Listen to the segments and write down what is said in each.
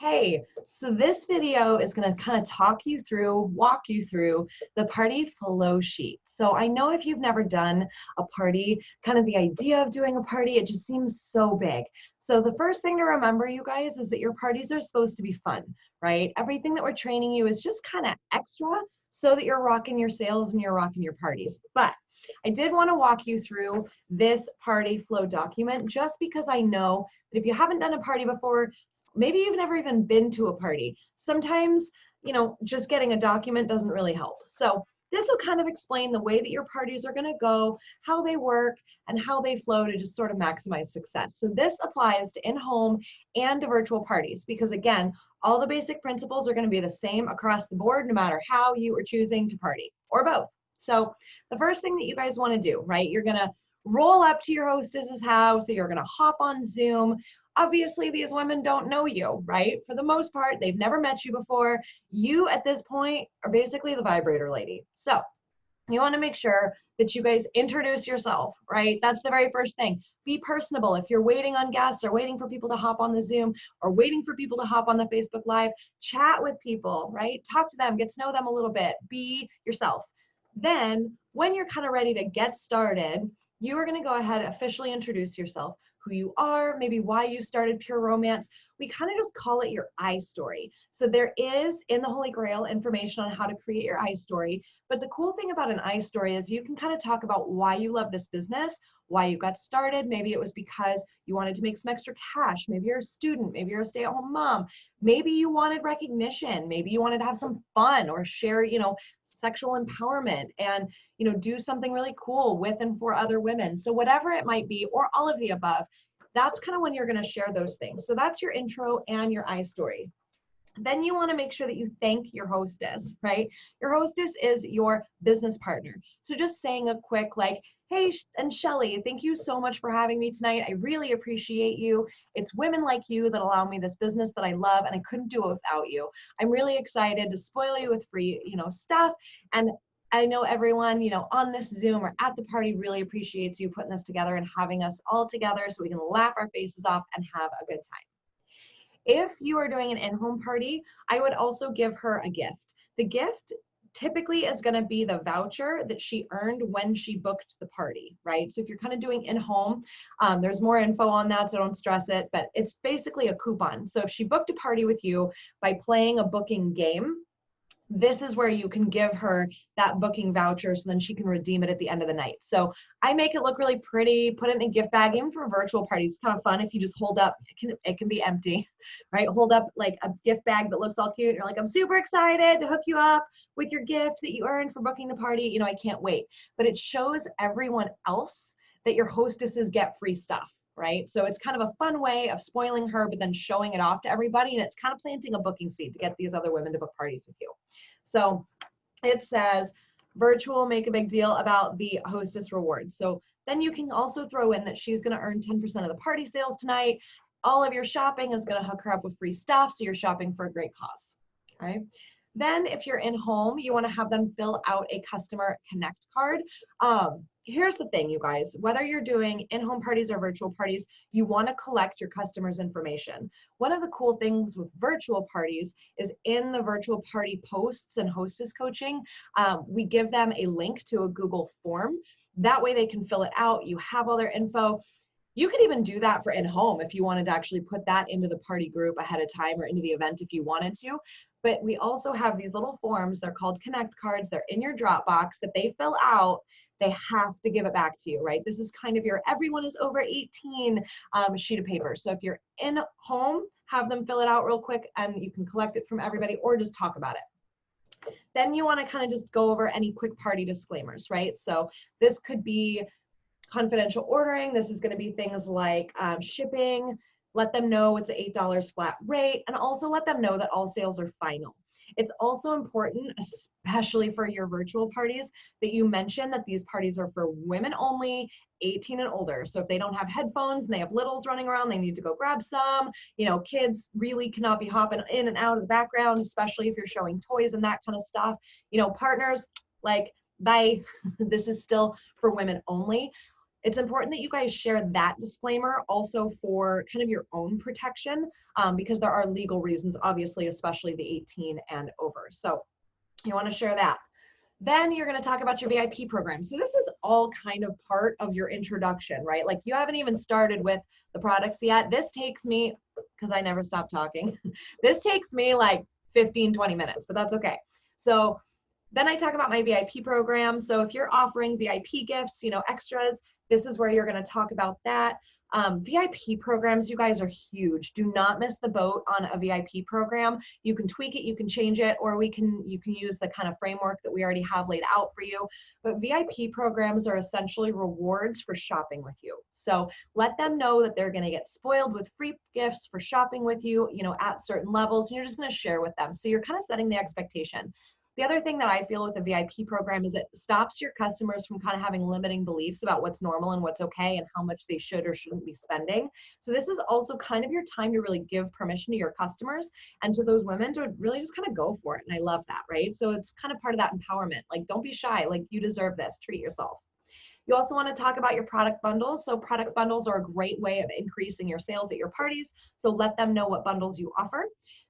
Hey, so this video is going to kind of walk you through the party flow sheet. So I know if you've never done a party, kind of the idea of doing a party, it just seems so big. So the first thing to remember, you guys, is that your parties are supposed to be fun, right? Everything that we're training you is just kind of extra so that you're rocking your sales and you're rocking your parties. But I did want to walk you through this party flow document just because I know that if you haven't done a party before, maybe you've never even been to a party. Sometimes, just getting a document doesn't really help. So this will kind of explain the way that your parties are going to go, how they work, and how they flow to just sort of maximize success. So this applies to in-home and to virtual parties because, again, all the basic principles are going to be the same across the board, no matter how you are choosing to party, or both. So the first thing that you guys want to do, right, you're going to roll up to your hostess's house, or you're going to hop on Zoom. Obviously, these women don't know you, right? For the most part, they've never met you before. You, at this point, are basically the vibrator lady. So you want to make sure that you guys introduce yourself, right? That's the very first thing. Be personable. If you're waiting on guests or waiting for people to hop on the Zoom or waiting for people to hop on the Facebook Live, chat with people, right? Talk to them, get to know them a little bit. Be yourself. Then, when you're kind of ready to get started, you are going to go ahead and officially introduce yourself, who you are, maybe why you started Pure Romance. We kind of just call it your I story. So there is in the Holy Grail information on how to create your I story. But the cool thing about an I story is you can kind of talk about why you love this business, why you got started. Maybe it was because you wanted to make some extra cash. Maybe you're a student. Maybe you're a stay-at-home mom. Maybe you wanted recognition. Maybe you wanted to have some fun or share, sexual empowerment and do something really cool with and for other women. So whatever it might be, or all of the above, that's kind of when you're going to share those things. So that's your intro and your I story. Then you want to make sure that you thank your hostess, right? Your hostess is your business partner. So just saying a quick hey, and Shelly, thank you so much for having me tonight. I really appreciate you. It's women like you that allow me this business that I love, and I couldn't do it without you. I'm really excited to spoil you with free, stuff. And I know everyone, on this Zoom or at the party really appreciates you putting this together and having us all together so we can laugh our faces off and have a good time. If you are doing an in-home party, I would also give her a gift. The gift typically is going to be the voucher that she earned when she booked the party, right? So if you're kind of doing in-home, there's more info on that, so don't stress it, but it's basically a coupon. So if she booked a party with you by playing a booking game, this is where you can give her that booking voucher so then she can redeem it at the end of the night. So I make it look really pretty, put it in a gift bag. Even for virtual parties, it's kind of fun if you just hold up, it can be empty, right? Hold up like a gift bag that looks all cute. And you're like, I'm super excited to hook you up with your gift that you earned for booking the party. I can't wait. But it shows everyone else that your hostesses get free stuff, right? So it's kind of a fun way of spoiling her, but then showing it off to everybody. And it's kind of planting a booking seed to get these other women to book parties with you. So it says virtual, make a big deal about the hostess rewards. So then you can also throw in that she's going to earn 10% of the party sales tonight. All of your shopping is going to hook her up with free stuff. So you're shopping for a great cause. Okay. Then if you're in home, you want to have them fill out a customer connect card. Here's the thing, you guys, whether you're doing in-home parties or virtual parties, you want to collect your customers' information. One of the cool things with virtual parties is in the virtual party posts and hostess coaching, we give them a link to a Google form. That way they can fill it out. You have all their info. You could even do that for in-home if you wanted to actually put that into the party group ahead of time or into the event if you wanted to. But we also have these little forms. They're called connect cards. They're in your Dropbox that they fill out. They have to give it back to you, right? This is kind of your everyone is over 18 sheet of paper. So if you're in home, have them fill it out real quick and you can collect it from everybody or just talk about it. Then you want to kind of just go over any quick party disclaimers, right? So this could be confidential ordering. This is going to be things like shipping. Let them know it's an $8 flat rate, and also let them know that all sales are final. It's also important, especially for your virtual parties, that you mention that these parties are for women only, 18 and older. So if they don't have headphones and they have littles running around, they need to go grab some. Kids really cannot be hopping in and out of the background, especially if you're showing toys and that kind of stuff. Partners, bye. This is still for women only. It's important that you guys share that disclaimer also for kind of your own protection, because there are legal reasons, obviously, especially the 18 and over. So you want to share that. Then you're going to talk about your VIP program. So this is all kind of part of your introduction, right? Like you haven't even started with the products yet. This takes me, because I never stop talking, this takes me like 15, 20 minutes, but that's okay. So then I talk about my VIP program. So if you're offering VIP gifts, extras, this is where you're going to talk about that. VIP programs, you guys, are huge. Do not miss the boat on a VIP program. You can tweak it, you can change it, or you can use the kind of framework that we already have laid out for you. But VIP programs are essentially rewards for shopping with you. So let them know that they're going to get spoiled with free gifts for shopping with you, at certain levels, and you're just going to share with them. So you're kind of setting the expectation. The other thing that I feel with the VIP program is it stops your customers from kind of having limiting beliefs about what's normal and what's okay and how much they should or shouldn't be spending. So this is also kind of your time to really give permission to your customers and to those women to really just kind of go for it. And I love that, right? So it's kind of part of that empowerment. Like, don't be shy. Like, you deserve this. Treat yourself. You also want to talk about your product bundles. So product bundles are a great way of increasing your sales at your parties. So let them know what bundles you offer.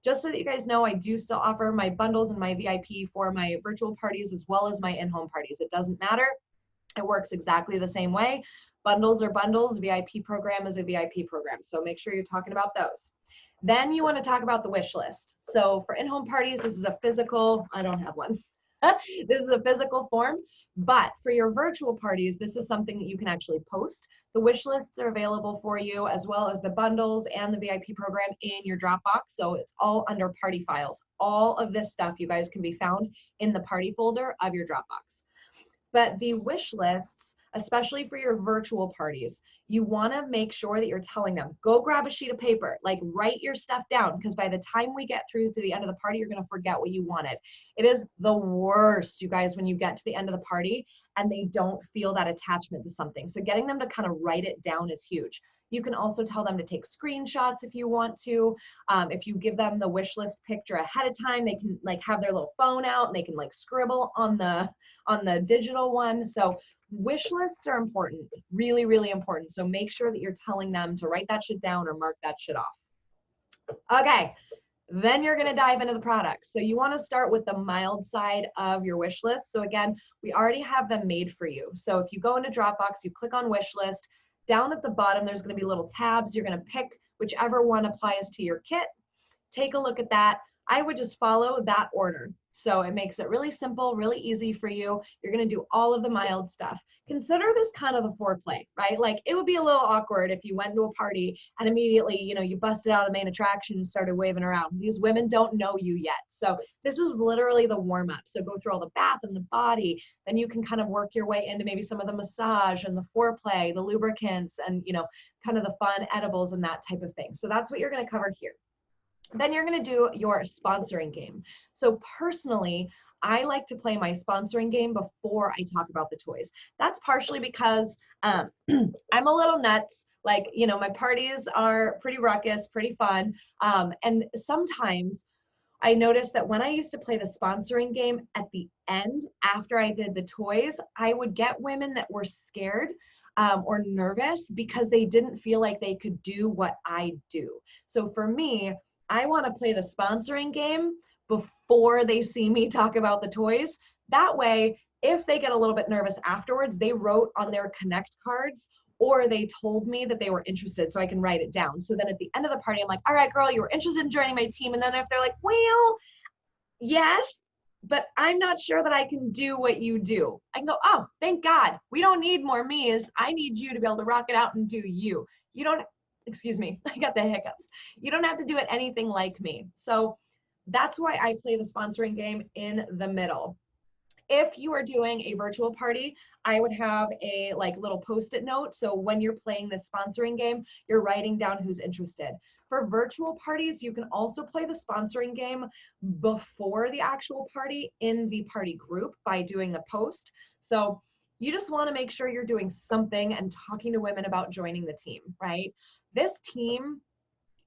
Just so that you guys know, I do still offer my bundles and my VIP for my virtual parties as well as my in-home parties. It doesn't matter. It works exactly the same way. Bundles are bundles. VIP program is a VIP program. So make sure you're talking about those. Then you want to talk about the wish list. So for in-home parties, this is a physical, I don't have one. This is a physical form, but for your virtual parties, this is something that you can actually post. The wish lists are available for you, as well as the bundles and the VIP program in your Dropbox. So it's all under party files. All of this stuff, you guys, can be found in the party folder of your Dropbox. But the wish lists, especially for your virtual parties, you want to make sure that you're telling them, go grab a sheet of paper, like write your stuff down, because by the time we get through to the end of the party, you're going to forget what you wanted. It is the worst, you guys, when you get to the end of the party and they don't feel that attachment to something. So getting them to kind of write it down is huge. You can also tell them to take screenshots if you want to. If you give them the wish list picture ahead of time, they can like have their little phone out and they can like scribble on the digital one. So wish lists are important, really, really important. So make sure that you're telling them to write that shit down or mark that shit off. Okay, then you're gonna dive into the products. So you wanna start with the mild side of your wish list. So again, we already have them made for you. So if you go into Dropbox, you click on wish list, down at the bottom, there's gonna be little tabs. You're gonna pick whichever one applies to your kit. Take a look at that. I would just follow that order. So it makes it really simple, really easy for you. You're going to do all of the mild stuff. Consider this kind of the foreplay, right? Like, it would be a little awkward if you went to a party and immediately, you busted out a main attraction and started waving around. These women don't know you yet. So this is literally the warm up. So go through all the bath and the body. Then you can kind of work your way into maybe some of the massage and the foreplay, the lubricants, and, kind of the fun edibles and that type of thing. So that's what you're going to cover here. Then you're going to do your sponsoring game. So personally, I like to play my sponsoring game before I talk about the toys. That's partially because I'm a little nuts. Like, my parties are pretty ruckus, pretty fun. And sometimes I noticed that when I used to play the sponsoring game at the end, after I did the toys, I would get women that were scared or nervous because they didn't feel like they could do what I do. So for me, I want to play the sponsoring game before they see me talk about the toys. That way, if they get a little bit nervous afterwards, they wrote on their Connect cards or they told me that they were interested so I can write it down. So then at the end of the party, I'm like, all right, girl, you were interested in joining my team. And then if they're like, well, yes, but I'm not sure that I can do what you do, I can go, oh, thank God. We don't need more me's. I need you to be able to rock it out and do you. You don't, excuse me, I got the hiccups. You don't have to do it anything like me. So that's why I play the sponsoring game in the middle. If you are doing a virtual party, I would have a little post-it note. So when you're playing this sponsoring game, you're writing down who's interested. For virtual parties, you can also play the sponsoring game before the actual party in the party group by doing the post. So you just want to make sure you're doing something and talking to women about joining the team, right? This team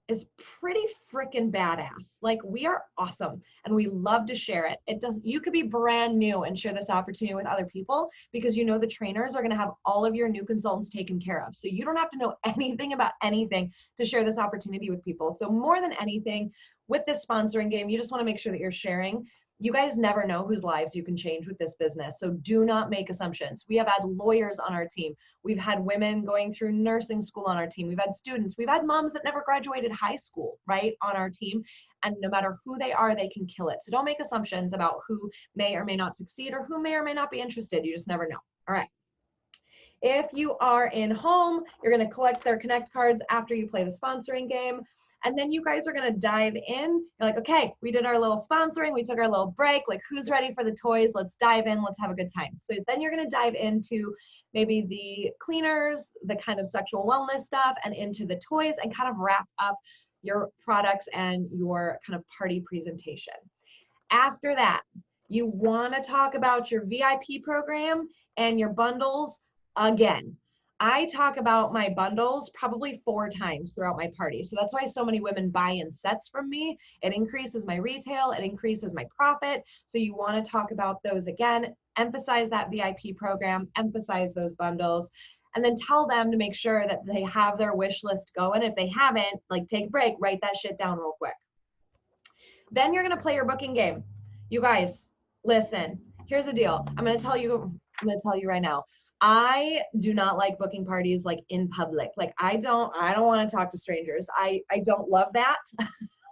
is pretty freaking badass. Like, we are awesome and we love to share it. You could be brand new and share this opportunity with other people because you know the trainers are going to have all of your new consultants taken care of. So you don't have to know anything about anything to share this opportunity with people. So more than anything, with this sponsoring game, you just want to make sure that you're sharing. You guys never know whose lives you can change with this business. So do not make assumptions. We have had lawyers on our team. We've had women going through nursing school on our team. We've had students. We've had moms that never graduated high school, right, on our team. And no matter who they are, they can kill it. So don't make assumptions about who may or may not succeed or who may or may not be interested. You just never know. All right. If you are in home, you're going to collect their Connect cards after you play the sponsoring game. And then you guys are going to dive in. You're like, okay, we did our little sponsoring. We took our little break. Like, who's ready for the toys? Let's dive in. Let's have a good time. So then you're going to dive into maybe the cleaners, the kind of sexual wellness stuff, and into the toys, and kind of wrap up your products and your kind of party presentation. After that, you want to talk about your VIP program and your bundles again. I talk about my bundles probably 4 times throughout my party. So that's why so many women buy in sets from me. It increases my retail, it increases my profit. So you want to talk about those again, emphasize that VIP program, emphasize those bundles, and then tell them to make sure that they have their wish list going. If they haven't, like, take a break, write that shit down real quick. Then you're going to play your booking game. You guys, listen, here's the deal. I'm going to tell you right now. I do not like booking parties like in public. Like, I don't want to talk to strangers. I don't love that.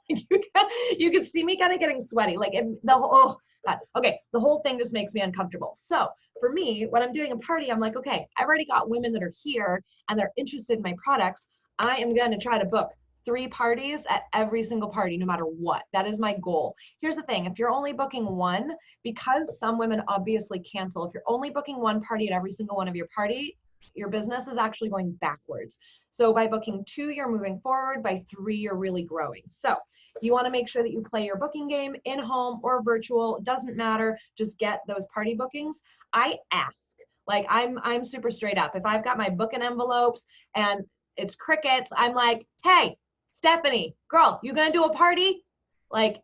You can see me kind of getting sweaty. Like, oh God. Okay, the whole thing just makes me uncomfortable. So for me, when I'm doing a party, I'm like, okay, I've already got women that are here and they're interested in my products. I am going to try to book 3 parties at every single party, no matter what. That is my goal. Here's the thing. If you're only booking 1, because some women obviously cancel, if you're only booking 1 party at every single one of your party, your business is actually going backwards. So by booking 2, you're moving forward. By 3, you're really growing. So you want to make sure that you play your booking game in home or virtual. Doesn't matter. Just get those party bookings. I ask. Like, I'm super straight up. If I've got my booking envelopes and it's crickets, I'm like, hey, Stephanie, girl, you gonna do a party? Like,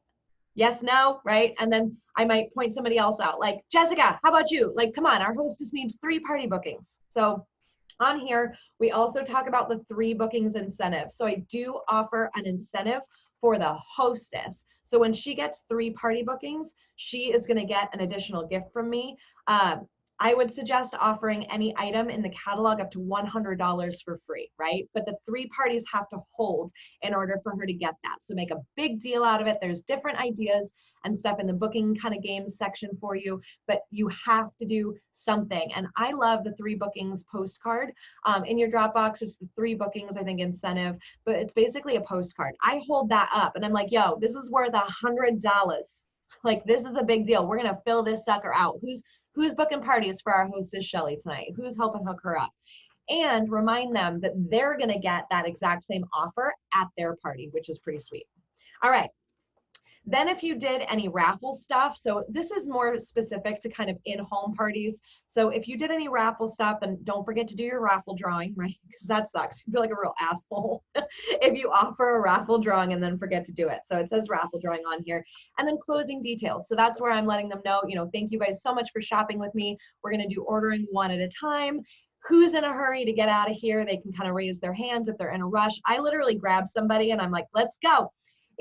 yes, no, right? And then I might point somebody else out, like, Jessica, how about you? Like, come on, our hostess needs 3 party bookings. So on here, we also talk about the 3 bookings incentive. So I do offer an incentive for the hostess. So when she gets 3 party bookings, she is gonna get an additional gift from me. I would suggest offering any item in the catalog up to $100 for free, right? But the 3 parties have to hold in order for her to get that. So make a big deal out of it. There's different ideas and stuff in the booking kind of games section for you, but you have to do something. And I love the 3 bookings postcard. In your Dropbox, it's the 3 bookings, I think, incentive, but it's basically a postcard. I hold that up and I'm like, yo, this is worth $100. Like, this is a big deal. We're gonna fill this sucker out. Who's booking parties for our hostess Shelly tonight? Who's helping hook her up? And remind them that they're going to get that exact same offer at their party, which is pretty sweet. All right. Then if you did any raffle stuff, so this is more specific to kind of in-home parties. So if you did any raffle stuff, then don't forget to do your raffle drawing, right? Because that sucks. You feel like a real asshole if you offer a raffle drawing and then forget to do it. So it says raffle drawing on here. And then closing details. So that's where I'm letting them know, thank you guys so much for shopping with me. We're going to do ordering 1 at a time. Who's in a hurry to get out of here? They can kind of raise their hands if they're in a rush. I literally grab somebody and I'm like, let's go.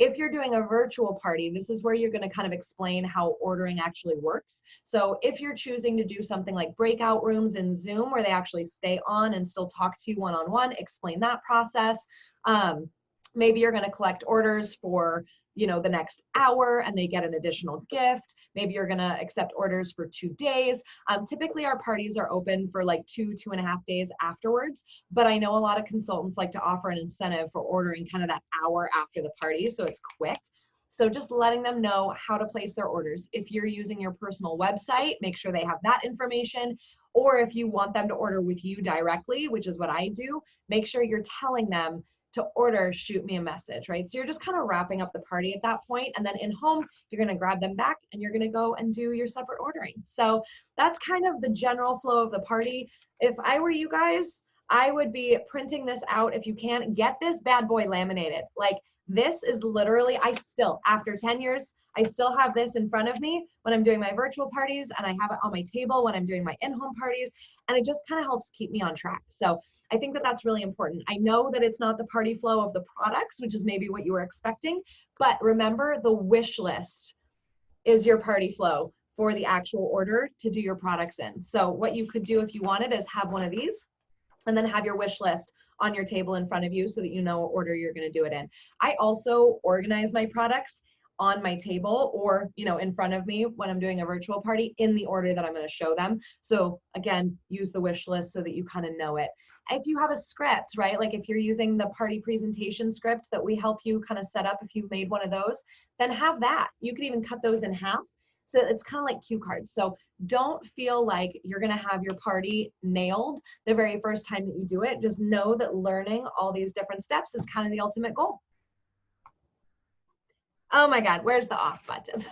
If you're doing a virtual party, this is where you're going to kind of explain how ordering actually works. So if you're choosing to do something like breakout rooms in Zoom where they actually stay on and still talk to you one-on-one, explain that process. Maybe you're going to collect orders for the next hour and they get an additional gift. Maybe you're going to accept orders for 2 days. Typically our parties are open for like 2.5 days afterwards, but I know a lot of consultants like to offer an incentive for ordering kind of that hour after the party, so it's quick. So just letting them know how to place their orders. If you're using your personal website, make sure they have that information. Or if you want them to order with you directly, which is what I do, make sure you're telling them to order, shoot me a message, right? So you're just kind of wrapping up the party at that point. And then in home, you're going to grab them back and you're going to go and do your separate ordering. So that's kind of the general flow of the party. If I were you guys, I would be printing this out. If you can, get this bad boy laminated. Like, this is literally, I still, after 10 years, I still have this in front of me when I'm doing my virtual parties, and I have it on my table when I'm doing my in-home parties, and it just kind of helps keep me on track. So I think that that's really important. I know that it's not the party flow of the products, which is maybe what you were expecting, but remember, the wish list is your party flow for the actual order to do your products in. So what you could do if you wanted is have one of these, and then have your wish list on your table in front of you so that you know what order you're going to do it in. I also organize my products on my table, or in front of me when I'm doing a virtual party, in the order that I'm going to show them. So again, use the wish list so that you kind of know it. If you have a script, right, like if you're using the party presentation script that we help you kind of set up, if you've made one of those, then have that. You could even cut those in half. So it's kind of like cue cards. So don't feel like you're going to have your party nailed the very first time that you do it. Just know that learning all these different steps is kind of the ultimate goal. Oh my God, where's the off button?